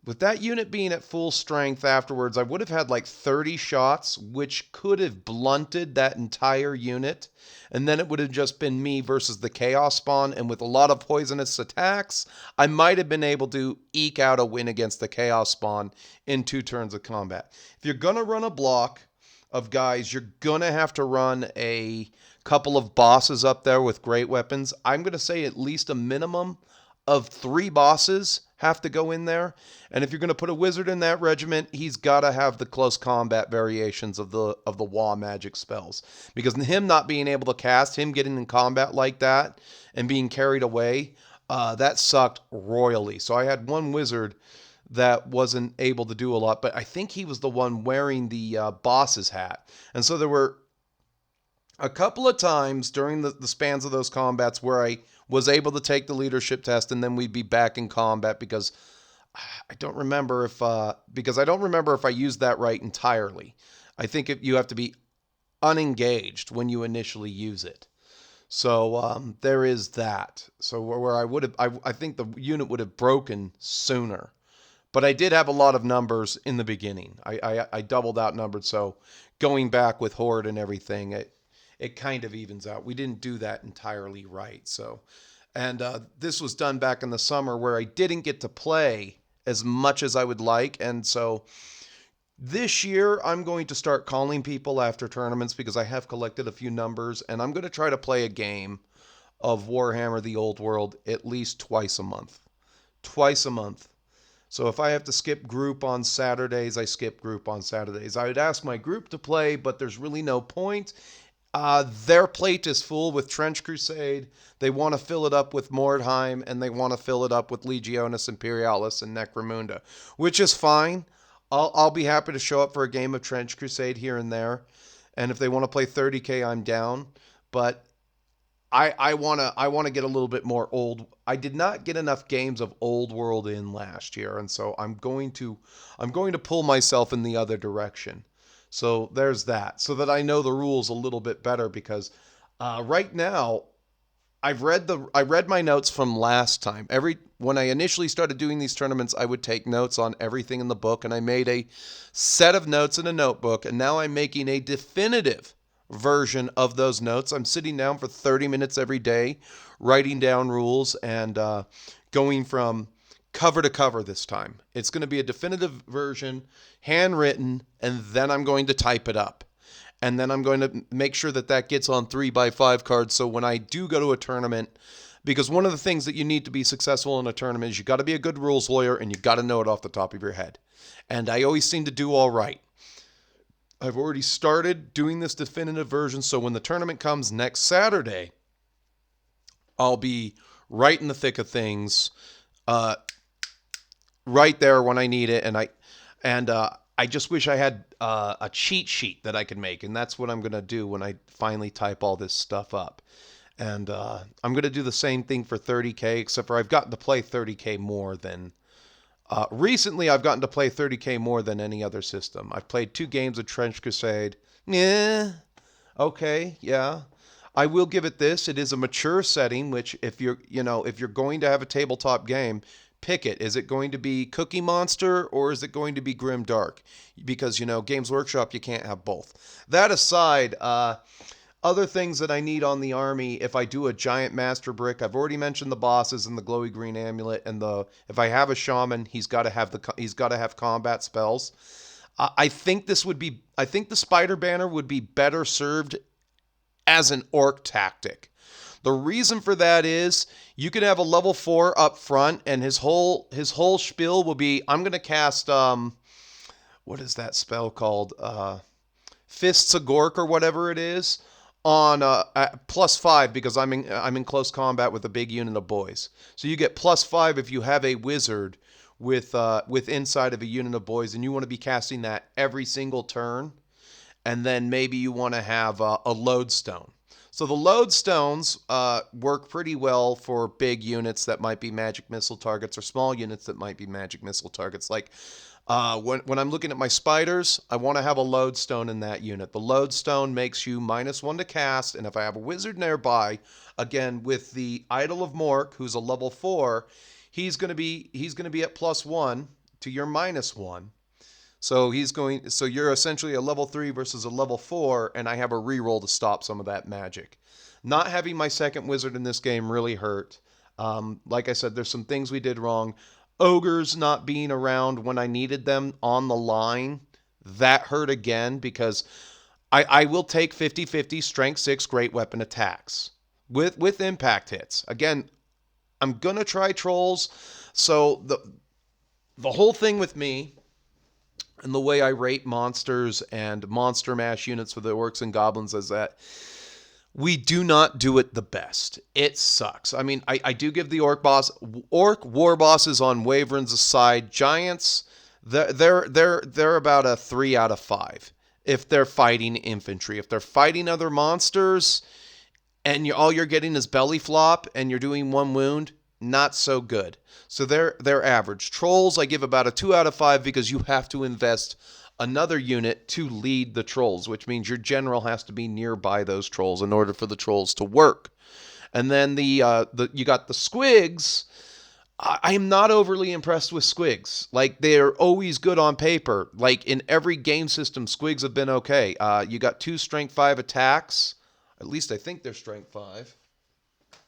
with that unit being at full strength afterwards, I would have had 30 shots, which could have blunted that entire unit. And then it would have just been me versus the Chaos Spawn. And with a lot of poisonous attacks, I might have been able to eke out a win against the Chaos Spawn in 2 turns of combat. If you're going to run a block of guys, you're going to have to run a couple of bosses up there with great weapons. I'm going to say at least a minimum of 3 bosses have to go in there. And if you're going to put a wizard in that regiment, he's got to have the close combat variations of the Wa magic spells. Because him not being able to cast, him getting in combat like that and being carried away, that sucked royally. So I had one wizard that wasn't able to do a lot, but I think he was the one wearing the boss's hat. And so there were a couple of times during the spans of those combats where I was able to take the leadership test, and then we'd be back in combat because I don't remember if I used that right entirely. I think you have to be unengaged when you initially use it. So there is that. So where I think the unit would have broken sooner. But I did have a lot of numbers in the beginning. I doubled outnumbered, so going back with Horde and everything, it kind of evens out. We didn't do that entirely right. So, and this was done back in the summer where I didn't get to play as much as I would like. And so this year I'm going to start calling people after tournaments because I have collected a few numbers, and I'm going to try to play a game of Warhammer the Old World at least twice a month. Twice a month. So if I have to skip group on Saturdays, I skip group on Saturdays. I would ask my group to play, but there's really no point. Their plate is full with Trench Crusade. They want to fill it up with Mordheim, and they want to fill it up with Legionis Imperialis and Necromunda, which is fine. I'll be happy to show up for a game of Trench Crusade here and there, and if they want to play 30K, I'm down. But I wanna get a little bit more old. I did not get enough games of Old World in last year, and so I'm going to pull myself in the other direction. So there's that, so that I know the rules a little bit better because right now I read my notes from last time. When I initially started doing these tournaments, I would take notes on everything in the book, and I made a set of notes in a notebook, and now I'm making a definitive version of those notes. I'm sitting down for 30 minutes every day, writing down rules and going from cover to cover this time. It's going to be a definitive version, handwritten, and then I'm going to type it up. And then I'm going to make sure that that gets on 3x5 cards. So when I do go to a tournament, because one of the things that you need to be successful in a tournament is you got to be a good rules lawyer and you got to know it off the top of your head. And I always seem to do all right. I've already started doing this definitive version. So when the tournament comes next Saturday, I'll be right in the thick of things, right there when I need it. And I just wish I had a cheat sheet that I could make, and that's what I'm going to do when I finally type all this stuff up. And I'm going to do the same thing for 30K, except for I've gotten to play 30K more than... recently, I've gotten to play 30K more than any other system. I've played 2 games of Trench Crusade. Yeah, okay, yeah. I will give it this. It is a mature setting, which if you're going to have a tabletop game, pick it. Is it going to be Cookie Monster or is it going to be Grim Dark? Because, Games Workshop, you can't have both. That aside, other things that I need on the army, if I do a giant master brick, I've already mentioned the bosses and the glowy green amulet, and if I have a shaman, he's got to have combat spells. I think the spider banner would be better served as an orc tactic. The reason for that is you could have a level 4 up front, and his whole spiel will be, I'm going to cast what is that spell called? Fists of Gork or whatever it is on +5 because I'm in close combat with a big unit of boys. So you get +5 if you have a wizard with inside of a unit of boys, and you want to be casting that every single turn. And then maybe you want to have a lodestone. So the lodestones work pretty well for big units that might be magic missile targets or small units that might be magic missile targets. Like when I'm looking at my spiders, I want to have a lodestone in that unit. The lodestone makes you -1 to cast, and if I have a wizard nearby, again with the Idol of Mork, who's a level 4, he's going to be at +1 to your -1. So you're essentially a level 3 versus a level 4, and I have a reroll to stop some of that magic. Not having my second wizard in this game really hurt. Like I said, there's some things we did wrong. Ogres not being around when I needed them on the line, that hurt again because I will take 50-50 strength 6 great weapon attacks with impact hits. Again, I'm going to try trolls. So the whole thing with me, and the way I rate monsters and monster mash units for the orcs and goblins is that we do not do it the best. It sucks. I mean, I do give the orc war bosses on Wyverns aside. Giants, they're about a 3 out of 5 if they're fighting infantry. If they're fighting other monsters and all you're getting is belly flop and you're doing 1 wound, not so good. So they're average. Trolls, I give about a 2 out of 5 because you have to invest another unit to lead the trolls, which means your general has to be nearby those trolls in order for the trolls to work. And then you got the squigs. I am not overly impressed with squigs. Like, they're always good on paper. Like, in every game system, squigs have been okay. You got 2 strength 5 attacks. At least I think they're strength 5.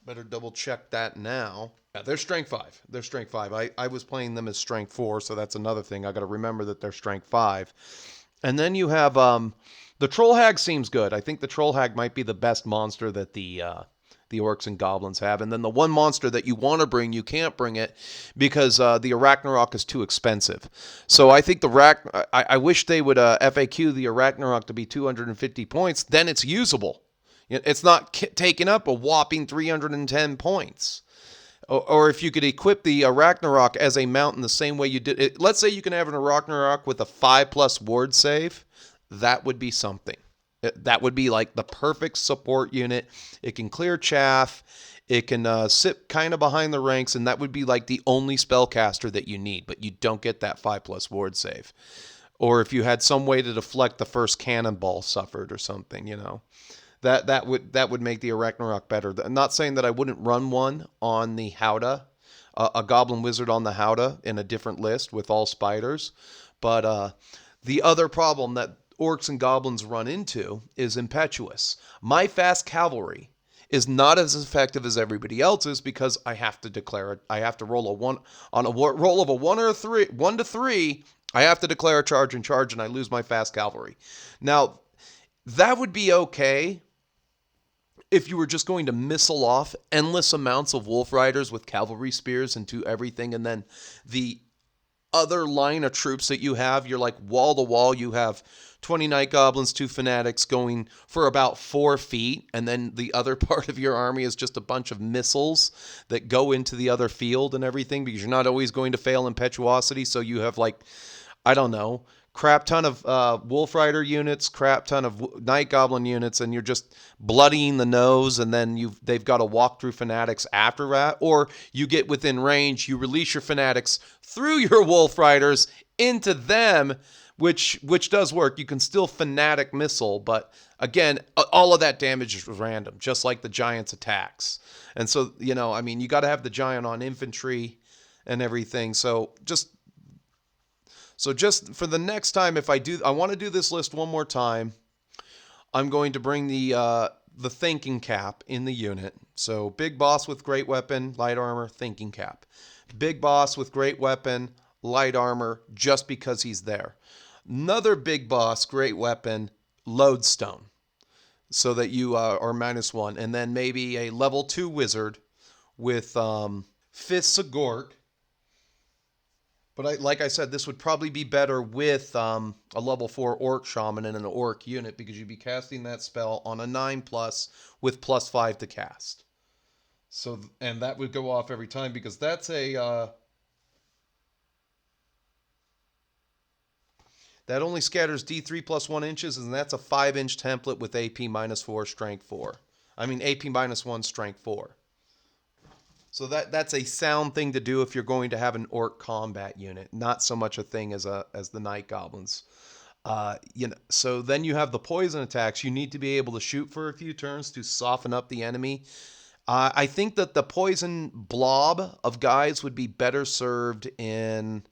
Better double check that now. Yeah, they're strength 5. They're strength 5. I was playing them as strength 4, so that's another thing. I got to remember that they're strength 5. And then you have the troll hag seems good. I think the troll hag might be the best monster that the orcs and goblins have. And then the one monster that you want to bring, you can't bring it because the Arachnarok is too expensive. So I think I wish they would FAQ the Arachnarok to be 250 points. Then it's usable. It's not taking up a whopping 310 points. Or if you could equip the Ragnarok as a mount in the same way you did it. Let's say you can have an Ragnarok with a 5+ ward save. That would be something. That would be like the perfect support unit. It can clear chaff. It can sit kind of behind the ranks, and that would be like the only spellcaster that you need, but you don't get that 5+ ward save. Or if you had some way to deflect the first cannonball suffered or something, you know. That would make the Ragnarok better. I'm not saying that I wouldn't run one on the Howdah, a Goblin Wizard on the Howdah in a different list with all spiders, but the other problem that orcs and goblins run into is impetuous. My fast cavalry is not as effective as everybody else's because I have to declare it. I have to roll a one on a roll of a 1 or 3, 1 to 3. I have to declare a charge and charge, and I lose my fast cavalry. Now, that would be okay if you were just going to missile off endless amounts of wolf riders with cavalry spears into everything, and then the other line of troops that you have, you're like wall to wall, you have 20 Night Goblins, 2 Fanatics going for about 4 feet, and then the other part of your army is just a bunch of missiles that go into the other field and everything, because you're not always going to fail impetuosity, so you have like, I don't know, crap ton of Wolf Rider units, crap ton of Night Goblin units, and you're just bloodying the nose, and then they've got to walk through Fanatics after that, or you get within range, you release your Fanatics through your Wolf Riders into them, which does work. You can still Fanatic missile, but again, all of that damage is random, just like the Giant's attacks. And so, you know, I mean, you got to have the Giant on infantry and everything, so just for the next time, if I want to do this list one more time, I'm going to bring the thinking cap in the unit. So big boss with great weapon, light armor, thinking cap. Big boss with great weapon, light armor, just because he's there. Another big boss, great weapon, lodestone, so that you are -1. And then maybe a level 2 wizard with Fists of Gork. But like I said, this would probably be better with a level 4 Orc Shaman and an Orc unit, because you'd be casting that spell on a 9+ with +5 to cast. So, and that would go off every time, because that's a... that only scatters D3 +1 inches, and that's a 5-inch template with AP -4, Strength 4. I mean, AP -1, Strength 4. So that's a sound thing to do if you're going to have an Orc combat unit, not so much a thing as the Night Goblins. You know, so then you have the poison attacks. You need to be able to shoot for a few turns to soften up the enemy. I think that the poison blob of guys would be better served in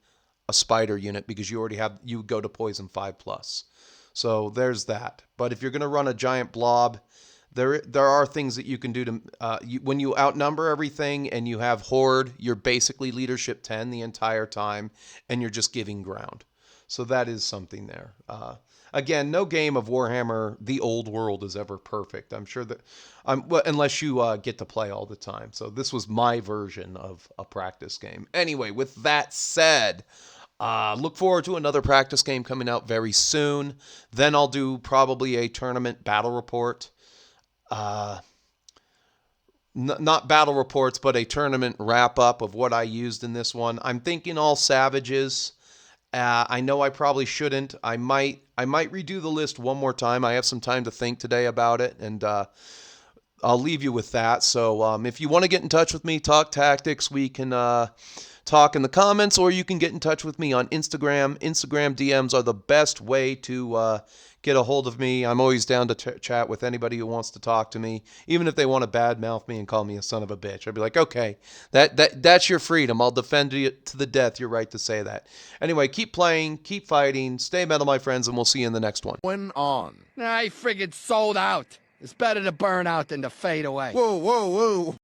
a spider unit, because you go to poison 5+. So there's that. But if you're going to run a giant blob, there are things that you can do to when you outnumber everything and you have Horde, you're basically leadership 10 the entire time, and you're just giving ground. So that is something there. Again, no game of Warhammer the Old World is ever perfect. I'm sure that unless you get to play all the time. So this was my version of a practice game. Anyway, with that said, look forward to another practice game coming out very soon. Then I'll do probably a tournament battle report. Not battle reports, but a tournament wrap-up of what I used in this one. I'm thinking all savages. I know I probably shouldn't. I might redo the list one more time. I have some time to think today about it, and I'll leave you with that. So if you want to get in touch with me, talk tactics, we can talk in the comments, or you can get in touch with me on Instagram. Instagram DMs are the best way to get a hold of me. I'm always down to chat with anybody who wants to talk to me, even if they want to badmouth me and call me a son of a bitch. I'd be like, okay, that's your freedom. I'll defend you to the death. You're right to say that. Anyway, keep playing, keep fighting, stay metal, my friends, and we'll see you in the next one. When on. I figured sold out. It's better to burn out than to fade away. Whoa, whoa, whoa.